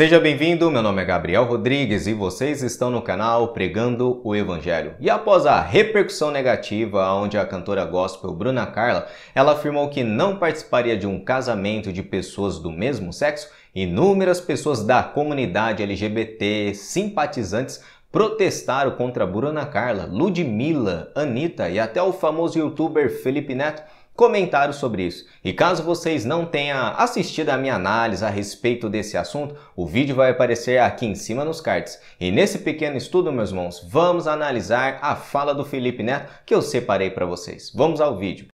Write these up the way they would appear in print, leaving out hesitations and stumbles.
Seja bem-vindo, meu nome é Gabriel Rodrigues e vocês estão no canal Pregando o Evangelho. E após a repercussão negativa, onde a cantora gospel Bruna Carla, ela afirmou que não participaria de um casamento de pessoas do mesmo sexo, inúmeras pessoas da comunidade LGBT simpatizantes protestaram contra Bruna Carla, Ludmilla, Anitta e até o famoso youtuber Felipe Neto comentaram sobre isso. E caso vocês não tenham assistido a minha análise a respeito desse assunto, o vídeo vai aparecer aqui em cima nos cards. E nesse pequeno estudo, meus irmãos, vamos analisar a fala do Felipe Neto que eu separei para vocês. Vamos ao vídeo.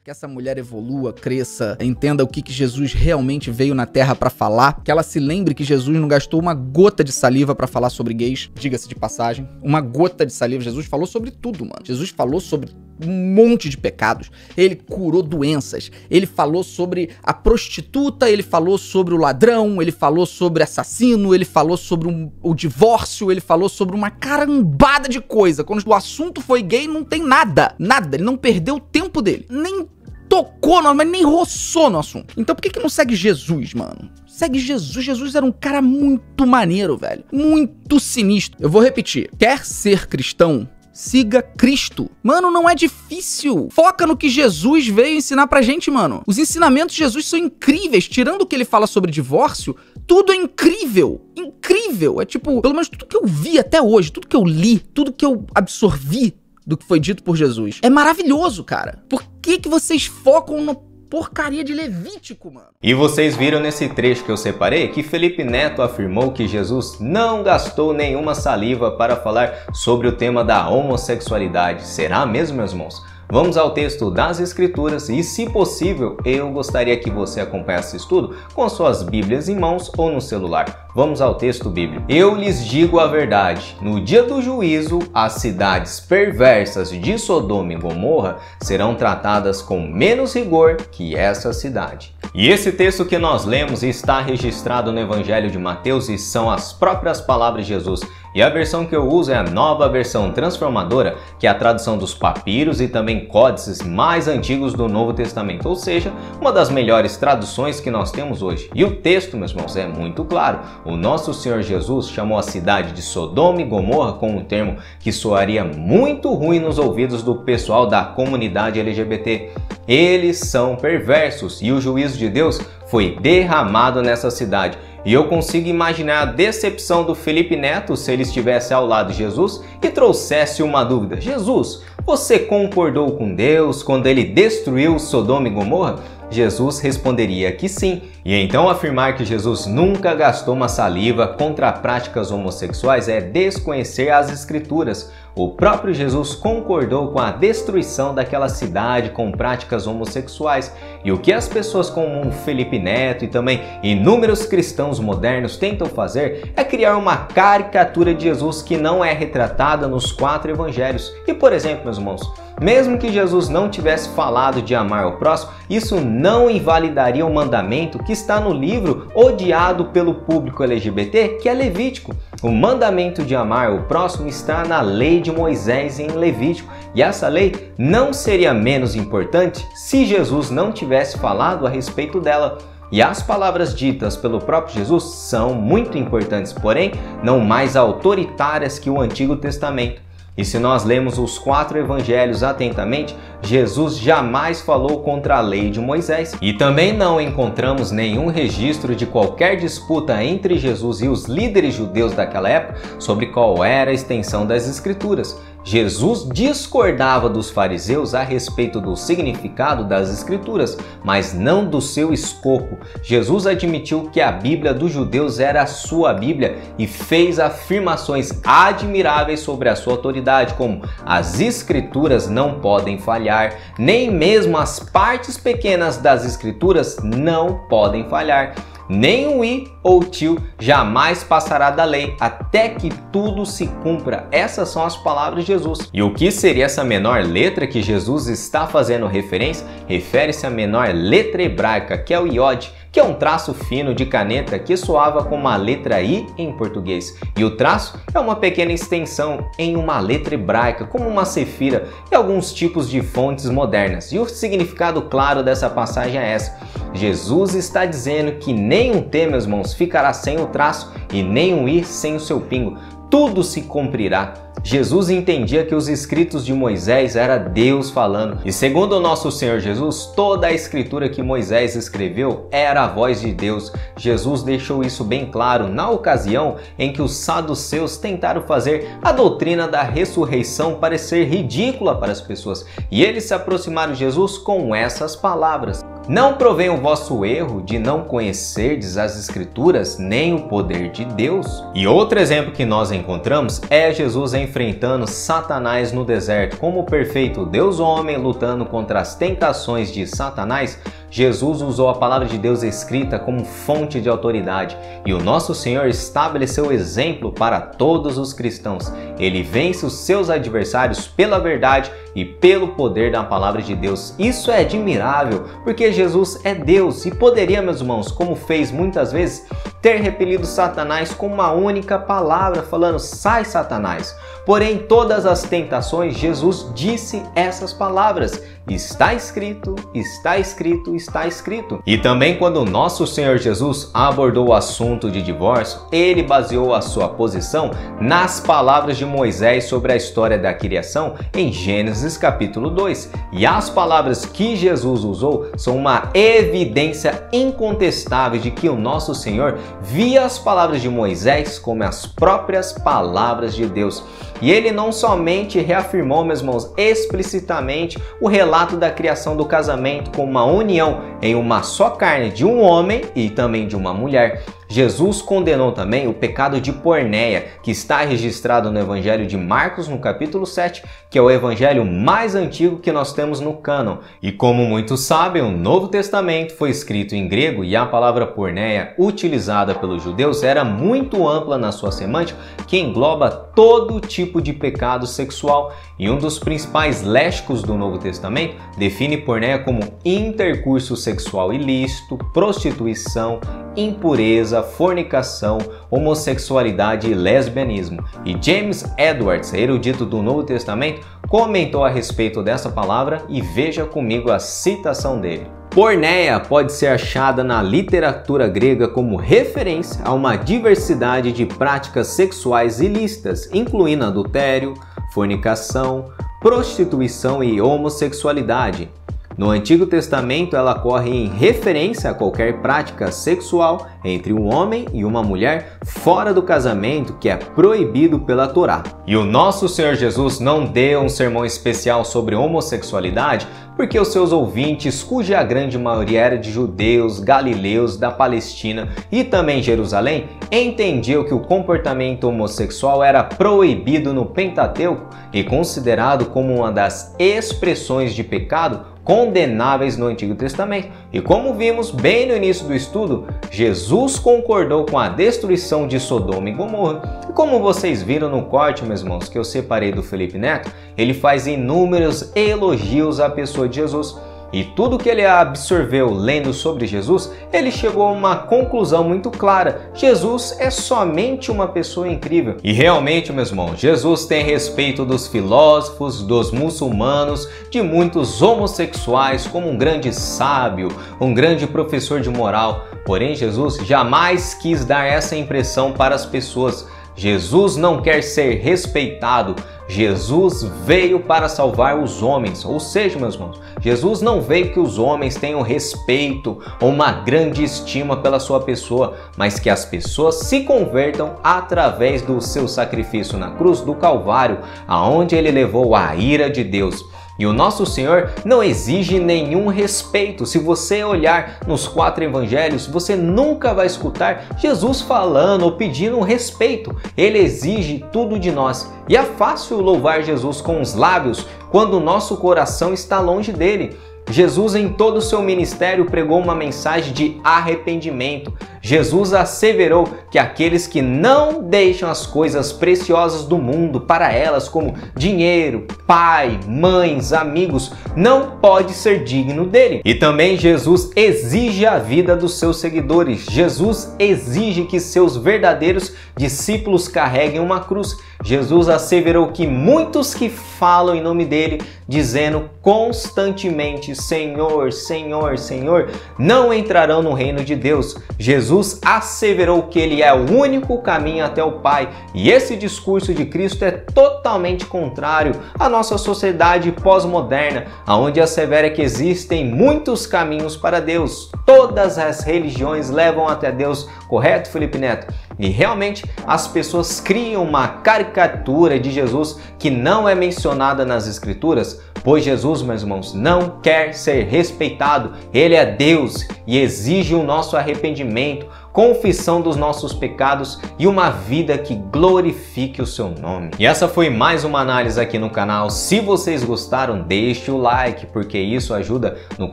Que essa mulher evolua, cresça, entenda o que Jesus realmente veio na Terra pra falar, que ela se lembre que Jesus não gastou uma gota de saliva pra falar sobre gays, diga-se de passagem, uma gota de saliva. Jesus falou sobre tudo, mano. Jesus falou sobre um monte de pecados, ele curou doenças, ele falou sobre a prostituta, ele falou sobre o ladrão, ele falou sobre assassino, ele falou sobre o divórcio, ele falou sobre uma carambada de coisa. Quando o assunto foi gay, não tem nada, ele não perdeu o tempo dele, nem tocou, mas nem roçou no assunto. Então por que não segue Jesus, mano? Segue Jesus. Jesus era um cara muito maneiro, velho. Muito sinistro. Eu vou repetir. Quer ser cristão? Siga Cristo. Mano, não é difícil. Foca no que Jesus veio ensinar pra gente, mano. Os ensinamentos de Jesus são incríveis. Tirando o que ele fala sobre divórcio, tudo é incrível. Incrível. É tipo, pelo menos tudo que eu vi até hoje, tudo que eu li, tudo que eu absorvi do que foi dito por Jesus. É maravilhoso, cara. Por que vocês focam no porcaria de Levítico, mano? E vocês viram nesse trecho que eu separei que Felipe Neto afirmou que Jesus não gastou nenhuma saliva para falar sobre o tema da homossexualidade. Será mesmo, meus irmãos? Vamos ao texto das Escrituras e, se possível, eu gostaria que você acompanhasse esse estudo com suas Bíblias em mãos ou no celular. Vamos ao texto bíblico. Eu lhes digo a verdade, no dia do juízo, as cidades perversas de Sodoma e Gomorra serão tratadas com menos rigor que essa cidade. E esse texto que nós lemos está registrado no Evangelho de Mateus e são as próprias palavras de Jesus. E a versão que eu uso é a Nova Versão Transformadora, que é a tradução dos papiros e também códices mais antigos do Novo Testamento, ou seja, uma das melhores traduções que nós temos hoje. E o texto, meus irmãos, é muito claro. O nosso Senhor Jesus chamou a cidade de Sodoma e Gomorra com um termo que soaria muito ruim nos ouvidos do pessoal da comunidade LGBT. Eles são perversos e o juízo de Deus foi derramado nessa cidade. E eu consigo imaginar a decepção do Felipe Neto se ele estivesse ao lado de Jesus e trouxesse uma dúvida. Jesus, você concordou com Deus quando ele destruiu Sodoma e Gomorra? Jesus responderia que sim. E então afirmar que Jesus nunca gastou uma saliva contra práticas homossexuais é desconhecer as Escrituras. O próprio Jesus concordou com a destruição daquela cidade com práticas homossexuais. E o que as pessoas como Felipe Neto e também inúmeros cristãos modernos tentam fazer é criar uma caricatura de Jesus que não é retratada nos 4 evangelhos. E por exemplo, meus irmãos, mesmo que Jesus não tivesse falado de amar o próximo, isso não invalidaria o mandamento que está no livro odiado pelo público LGBT, que é Levítico. O mandamento de amar o próximo está na lei de Moisés em Levítico, e essa lei não seria menos importante se Jesus não tivesse falado a respeito dela. E as palavras ditas pelo próprio Jesus são muito importantes, porém não mais autoritárias que o Antigo Testamento. E se nós lemos os 4 evangelhos atentamente, Jesus jamais falou contra a lei de Moisés. E também não encontramos nenhum registro de qualquer disputa entre Jesus e os líderes judeus daquela época sobre qual era a extensão das Escrituras. Jesus discordava dos fariseus a respeito do significado das Escrituras, mas não do seu escopo. Jesus admitiu que a Bíblia dos judeus era a sua Bíblia e fez afirmações admiráveis sobre a sua autoridade, como as Escrituras não podem falhar, nem mesmo as partes pequenas das Escrituras não podem falhar. Nem o i ou tio jamais passará da lei, até que tudo se cumpra. Essas são as palavras de Jesus. E o que seria essa menor letra que Jesus está fazendo referência? Refere-se à menor letra hebraica, que é o iod, que é um traço fino de caneta que soava como a letra I em português. E o traço é uma pequena extensão em uma letra hebraica, como uma sefira e alguns tipos de fontes modernas. E o significado claro dessa passagem é essa: Jesus está dizendo que nem um T, meus irmãos, ficará sem o traço e nem um I sem o seu pingo. Tudo se cumprirá. Jesus entendia que os escritos de Moisés era Deus falando. E segundo o nosso Senhor Jesus, toda a escritura que Moisés escreveu era a voz de Deus. Jesus deixou isso bem claro na ocasião em que os saduceus tentaram fazer a doutrina da ressurreição parecer ridícula para as pessoas. E eles se aproximaram de Jesus com essas palavras: não provém o vosso erro de não conhecerdes as Escrituras, nem o poder de Deus? E outro exemplo que nós encontramos é Jesus enfrentando Satanás no deserto. Como o perfeito Deus-homem lutando contra as tentações de Satanás, Jesus usou a palavra de Deus escrita como fonte de autoridade. E o nosso Senhor estabeleceu exemplo para todos os cristãos. Ele vence os seus adversários pela verdade e pelo poder da palavra de Deus. Isso é admirável, porque Jesus é Deus e poderia, meus irmãos, como fez muitas vezes, ter repelido Satanás com uma única palavra, falando: sai, Satanás. Porém, em todas as tentações, Jesus disse essas palavras: está escrito, está escrito, está escrito. E também quando o nosso Senhor Jesus abordou o assunto de divórcio, ele baseou a sua posição nas palavras de Moisés sobre a história da criação em Gênesis capítulo 2. E as palavras que Jesus usou são uma evidência incontestável de que o nosso Senhor via as palavras de Moisés como as próprias palavras de Deus. E ele não somente reafirmou, meus irmãos, explicitamente o relato da criação do casamento como uma união em uma só carne de um homem e também de uma mulher. Jesus condenou também o pecado de porneia, que está registrado no Evangelho de Marcos, no capítulo 7, que é o evangelho mais antigo que nós temos no cânon. E como muitos sabem, o Novo Testamento foi escrito em grego e a palavra porneia, utilizada pelos judeus, era muito ampla na sua semântica, que engloba todo tipo de pecado sexual. E um dos principais léxicos do Novo Testamento define porneia como intercurso sexual ilícito, prostituição, impureza, fornicação, homossexualidade e lesbianismo. E James Edwards, erudito do Novo Testamento, comentou a respeito dessa palavra e veja comigo a citação dele. Porneia pode ser achada na literatura grega como referência a uma diversidade de práticas sexuais ilícitas, incluindo adultério, fornicação, prostituição e homossexualidade. No Antigo Testamento, ela ocorre em referência a qualquer prática sexual entre um homem e uma mulher fora do casamento, que é proibido pela Torá. E o nosso Senhor Jesus não deu um sermão especial sobre homossexualidade porque os seus ouvintes, cuja grande maioria era de judeus, galileus, da Palestina e também Jerusalém, entendiam que o comportamento homossexual era proibido no Pentateuco e considerado como uma das expressões de pecado condenáveis no Antigo Testamento. E como vimos bem no início do estudo, Jesus concordou com a destruição de Sodoma e Gomorra. E como vocês viram no corte, meus irmãos, que eu separei do Felipe Neto, ele faz inúmeros elogios à pessoa de Jesus. E tudo que ele absorveu lendo sobre Jesus, ele chegou a uma conclusão muito clara: Jesus é somente uma pessoa incrível. E realmente, meus irmãos, Jesus tem respeito dos filósofos, dos muçulmanos, de muitos homossexuais como um grande sábio, um grande professor de moral. Porém, Jesus jamais quis dar essa impressão para as pessoas. Jesus não quer ser respeitado. Jesus veio para salvar os homens, ou seja, meus irmãos, Jesus não veio que os homens tenham respeito ou uma grande estima pela sua pessoa, mas que as pessoas se convertam através do seu sacrifício na cruz do Calvário, aonde ele levou a ira de Deus. E o nosso Senhor não exige nenhum respeito. Se você olhar nos 4 evangelhos, você nunca vai escutar Jesus falando ou pedindo um respeito. Ele exige tudo de nós. E é fácil louvar Jesus com os lábios quando o nosso coração está longe dele. Jesus, em todo o seu ministério, pregou uma mensagem de arrependimento. Jesus asseverou que aqueles que não deixam as coisas preciosas do mundo para elas, como dinheiro, pai, mães, amigos, não pode ser digno dele. E também Jesus exige a vida dos seus seguidores. Jesus exige que seus verdadeiros discípulos carreguem uma cruz. Jesus asseverou que muitos que falam em nome dele, dizendo constantemente Senhor, Senhor, Senhor, não entrarão no reino de Deus. Jesus asseverou que ele é o único caminho até o Pai, e esse discurso de Cristo é totalmente contrário à nossa sociedade pós-moderna, onde assevera que existem muitos caminhos para Deus. Todas as religiões levam até Deus, correto, Felipe Neto? E realmente as pessoas criam uma caricatura de Jesus que não é mencionada nas Escrituras, pois Jesus, meus irmãos, não quer ser respeitado. Ele é Deus e exige o nosso arrependimento, confissão dos nossos pecados e uma vida que glorifique o seu nome. E essa foi mais uma análise aqui no canal. Se vocês gostaram, deixe o like, porque isso ajuda no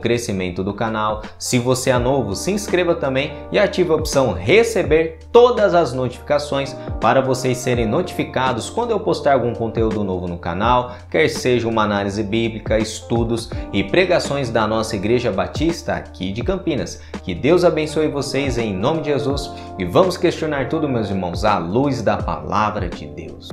crescimento do canal. Se você é novo, se inscreva também e ative a opção receber todas as notificações para vocês serem notificados quando eu postar algum conteúdo novo no canal, quer seja uma análise bíblica, estudos e pregações da nossa Igreja Batista aqui de Campinas. Que Deus abençoe vocês em nome de Jesus, e vamos questionar tudo, meus irmãos, à luz da palavra de Deus.